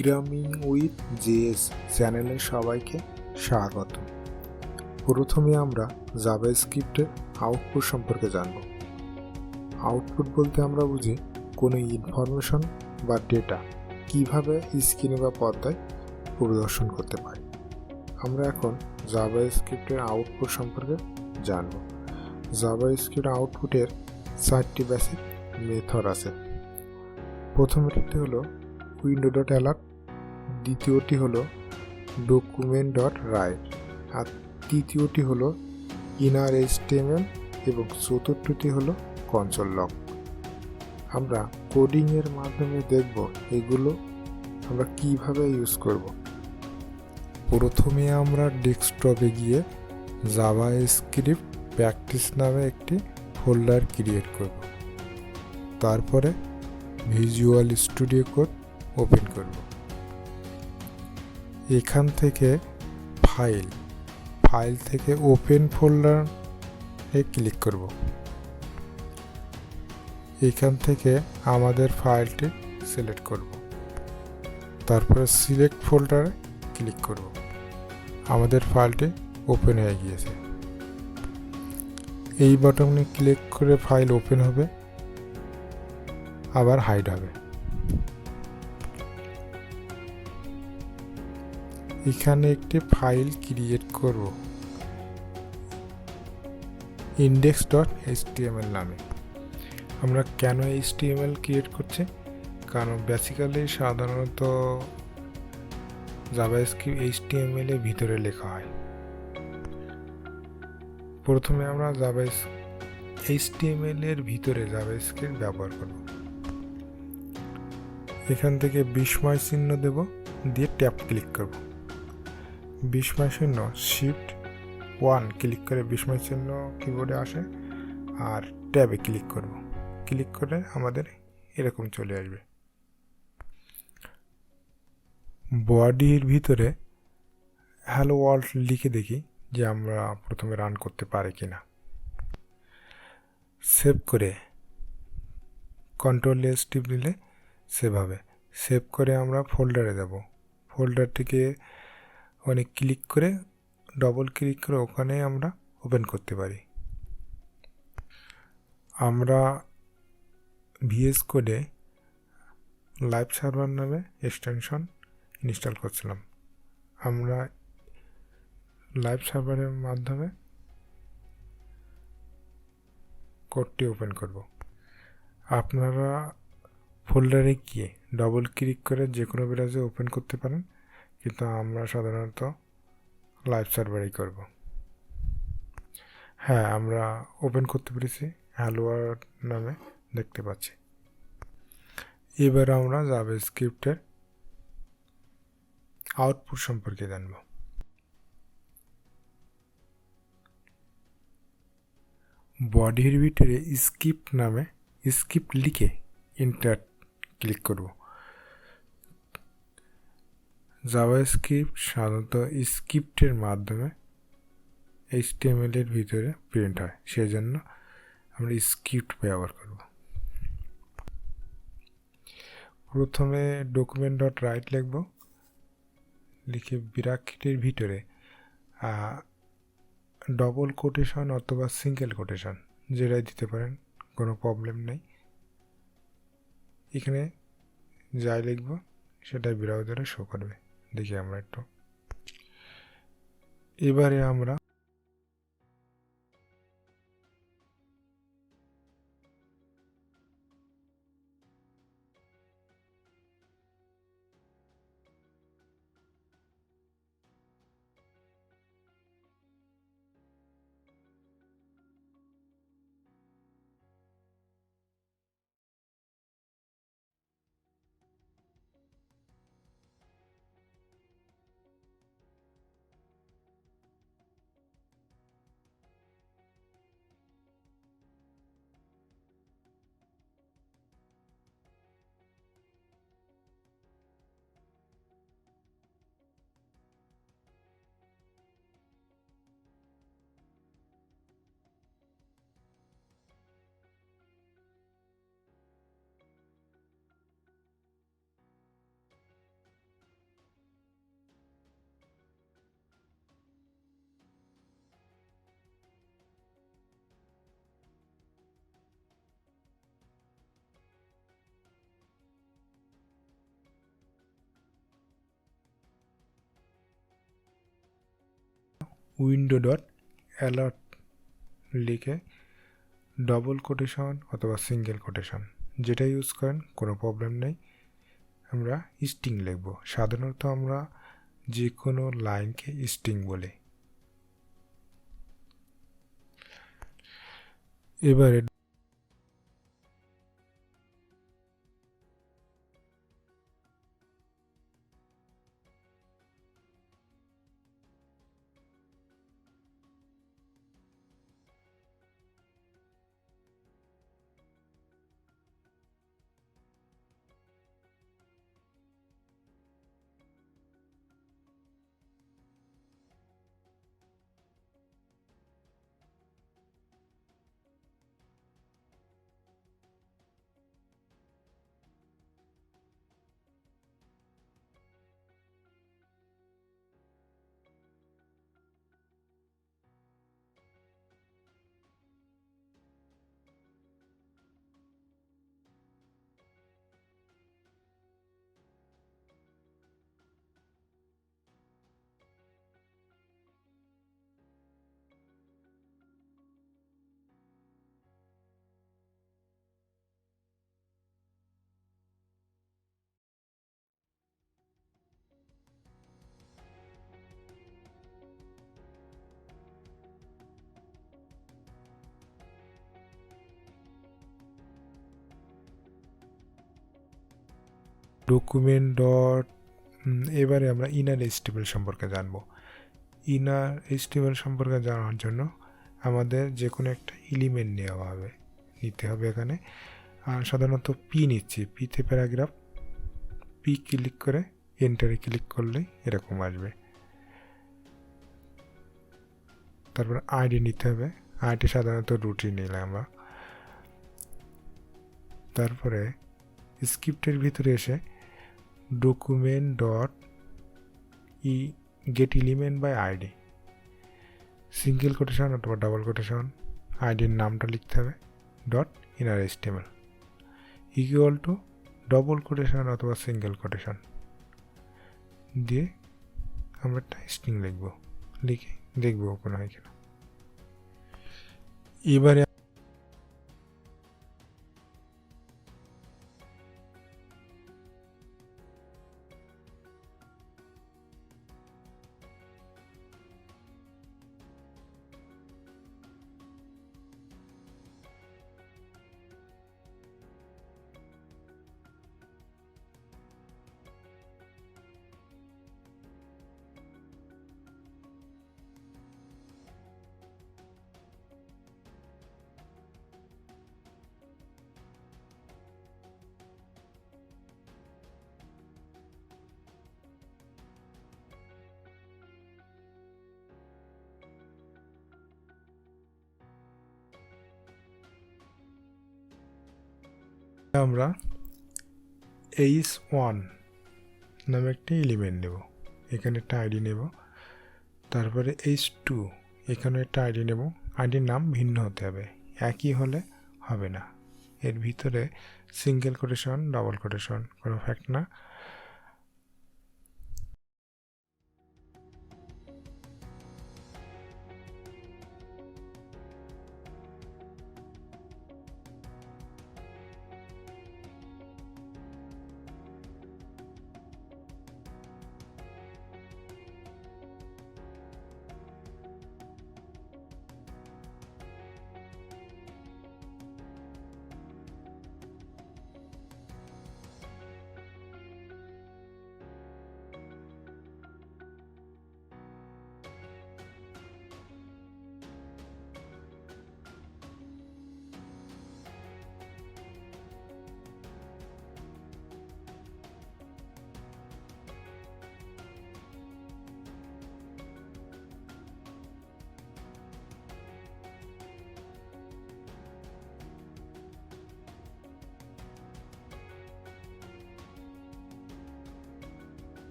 Programming with JS চ্যানেলে সবাইকে স্বাগত। প্রথমে আমরা জাভাস্ক্রিপ্টের আউটপুট সম্পর্কে জানব। আউটপুট বলতে আমরা বুঝি কোনো ইনফরমেশন বা ডেটা কিভাবে স্ক্রিনে বা পর্দায় প্রদর্শন করতে পারি। আমরা এখন জাভাস্ক্রিপ্টের আউটপুট সম্পর্কে জানব। জাভাস্ক্রিপ্ট আউটপুটের 4টি বেসিক মেথড আছে। প্রথমটি হলো window.alert, দ্বিতীয়টি হলো document.write, আর তৃতীয়টি হলো innerHTML এবং চতুর্থটি হলো console.log। আমরা কোডিংয়ের মাধ্যমে দেখব এগুলো আমরা কিভাবে ইউজ করব। প্রথমে আমরা ডেস্কটপে গিয়ে জাভাস্ক্রিপ্ট প্র্যাকটিস নামে একটি ফোল্ডার ক্রিয়েট করব। তারপরে ভিজুয়াল স্টুডিও কোড ওপেন করব। এখান থেকে ফাইল থেকে ওপেন ফোল্ডারে ক্লিক করব। এখান থেকে আমাদের ফাইলটি সিলেক্ট করব। তারপরে সিলেক্ট ফোল্ডারে ক্লিক করব। আমাদের ফাইলটি ওপেন হয়ে গিয়েছে। এই বাটনে ক্লিক করে ফাইল ওপেন হবে, আবার হাইড হবে। এখানে একটি ফাইল ক্রিয়েট করব index.html নামে। আমরা কেন HTML ক্রিয়েট করছি? কারণ বেসিক্যালি সাধারণত জাভাস্ক্রিপ্ট HTML এর ভিতরে লেখা হয়। প্রথমে আমরা HTML এর ভিতরে জাভাস্ক্রিপ্ট ব্যবহার করব। এখান থেকে বিস্ময় চিহ্ন দেব, দিয়ে ট্যাব ক্লিক করব। বিস্ময় চিহ্ন Shift+1 ক্লিক করে বিস্ময় চিহ্ন কিবোর্ডে আসে, আর ট্যাবে ক্লিক করব। ক্লিক করে আমাদের এরকম চলে আসবে। বডির ভিতরে হ্যালো ওয়ার্ল্ড লিখে দেখি যে আমরা প্রথমে রান করতে পারি কিনা। সেভ করে Ctrl+S টিপ দিলে সেভ হবে। সেভ করে আমরা ফোল্ডারে যাব। ফোল্ডারটিকে অনেক ক্লিক করে ডবল ক্লিক করে ওখানে আমরা ওপেন করতে পারি। আমরা ভিএস কোডে লাইভ সার্ভার নামে এক্সটেনশন ইনস্টল করছিলাম। আমরা লাইভ সার্ভারের মাধ্যমে কোডটি ওপেন করব। আপনারা ফোল্ডারে গিয়ে ডবল ক্লিক করে যে কোনো ব্রাউজারে ওপেন করতে পারেন, কিন্তু আমরা সাধারণত লাইভ সার্ভারেই করব। হ্যাঁ, আমরা ওপেন করতে পেরেছি, হ্যালো ওয়ার্ল্ড নামে দেখতে পাচ্ছি। এবার আমরা জাভাস্ক্রিপ্টের আউটপুট সম্পর্কে জানব। বডির ভিতরে স্ক্রিপ্ট লিখে এন্টার ক্লিক করব। জাভাস্ক্রিপ্ট সাধারণত স্ক্রিপ্টের মাধ্যমে HTML এর ভিতরে প্রিন্ট হয়, সেজন্য আমরা স্ক্রিপ্ট ব্যবহার করব। প্রথমে document.write লিখব, লিখে ব্র্যাকেটের ভিতরে ডবল কোটেশন অথবা সিঙ্গেল কোটেশন যেটাই দিতে পারেন, কোনো প্রবলেম নেই। এখানে যাই লিখব সেটাই ব্রাউজারে শো করবে। দেখি আমরা একটু। এবারে আমরা window.alert লিখে ডবল কোটেশন অথবা সিঙ্গেল কোটেশন যেটা ইউজ করেন কোনো প্রবলেম নেই। আমরা স্ট্রিং লিখব। সাধারণত আমরা যে কোনো লাইনকে স্ট্রিং বলি। এবারে ডকুমেন্ট ডট এবারে আমরা innerHTML সম্পর্কে জানব। innerHTML সম্পর্কে জানার জন্য আমাদের যে কোনো একটা এলিমেন্ট নিতে হবে এখানে। আর সাধারণত পি নিচ্ছি, পিতে প্যারাগ্রাফ, পি ক্লিক করে এন্টারে ক্লিক করলেই এরকম আসবে। তারপর আইডি নিতে হবে, আইডি সাধারণত রুটিন নিলাম আমরা। তারপরে স্ক্রিপ্টের ভিতরে এসে document dot get element by id single quotation অথবা ডাবল কোটেশন, আইডির নামটা লিখতে হবে, dot innerHTML equal to double quotation অথবা সিঙ্গেল কোটেশন দিয়ে আমরা একটা স্ট্রিং লিখে দেখব ওপেন হয় কিনা। এবারে আমরা h1 নামে একটি এলিমেন্ট নেব, এখানে একটা আইডি নেব। তারপরে h2 এখানে একটা আইডি নেব, আইডির নাম ভিন্ন হতে হবে, একই হলে হবে না। এর ভিতরে সিঙ্গেল কোটেশন ডাবল কোটেশন কোনো ফ্যাক্ট না।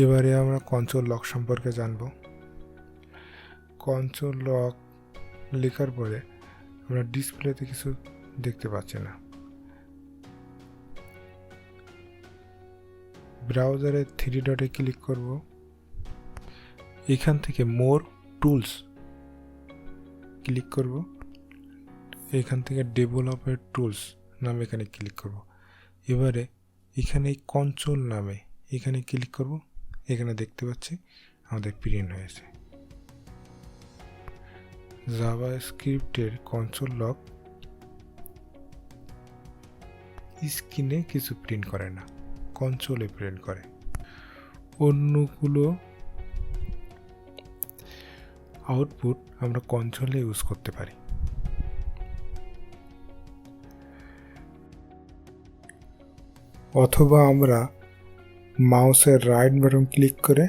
এবারে আমরা console.log সম্পর্কে জানব। console.log লেখার পরে আমরা ডিসপ্লেতে কিছু দেখতে পাচ্ছি না। ব্রাউজারে 3 ডটে ক্লিক করব। এখান থেকে মোর টুলস ক্লিক করব। এখান থেকে ডেভেলপার টুলস নামে এখানে ক্লিক করব। এবারে এখানে কনসোল নামে এখানে ক্লিক করব। এখানে দেখতে পাচ্ছি আমাদের প্রিন্ট হয়েছে। জাভাস্ক্রিপ্টের console.log স্ক্রিনে কিছু প্রিন্ট করে না, কনসোলে প্রিন্ট করে। অন্যগুলো আউটপুট আমরা কনসোলে ইউজ করতে পারি। অথবা আমরা মাউসের রাইট বাটন ক্লিক করে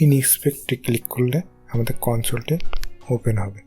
ইনস্পেক্টে ক্লিক করলে আমাদের কনসোলটি ওপেন হবে।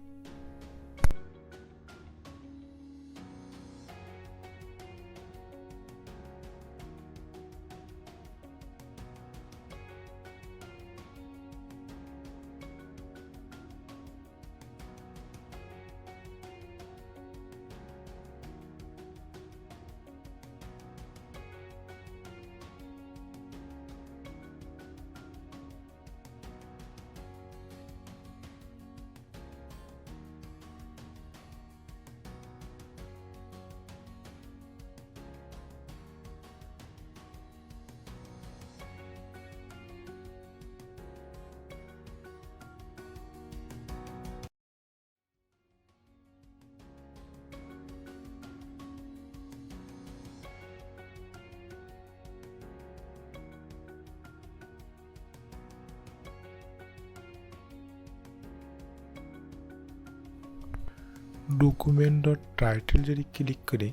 document.title যদি ক্লিক করি,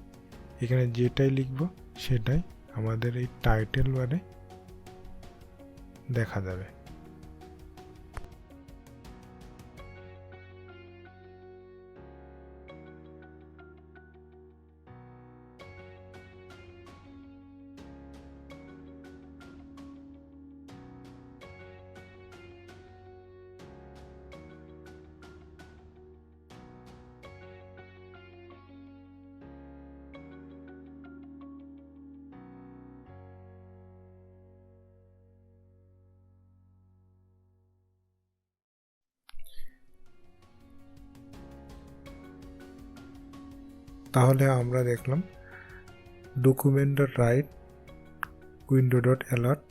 এখানে যেটাই লিখব সেটাই আমাদের এই টাইটেল বারে দেখা যাবে। তাহলে আমরা দেখলাম document.write, window.alert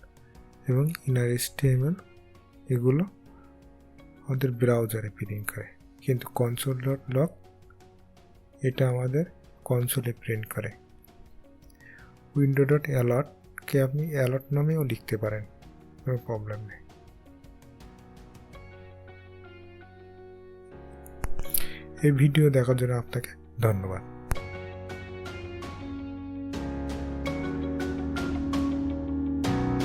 এবং innerHTML এগুলো আমাদের ব্রাউজারে প্রিন্ট করে, কিন্তু console.log এটা আমাদের কনসোলে প্রিন্ট করে। window.alert কে আপনি alert নামেও লিখতে পারেন, কোনো প্রবলেম নেই। এই ভিডিও দেখার জন্য আপনাকে ধন্যবাদ।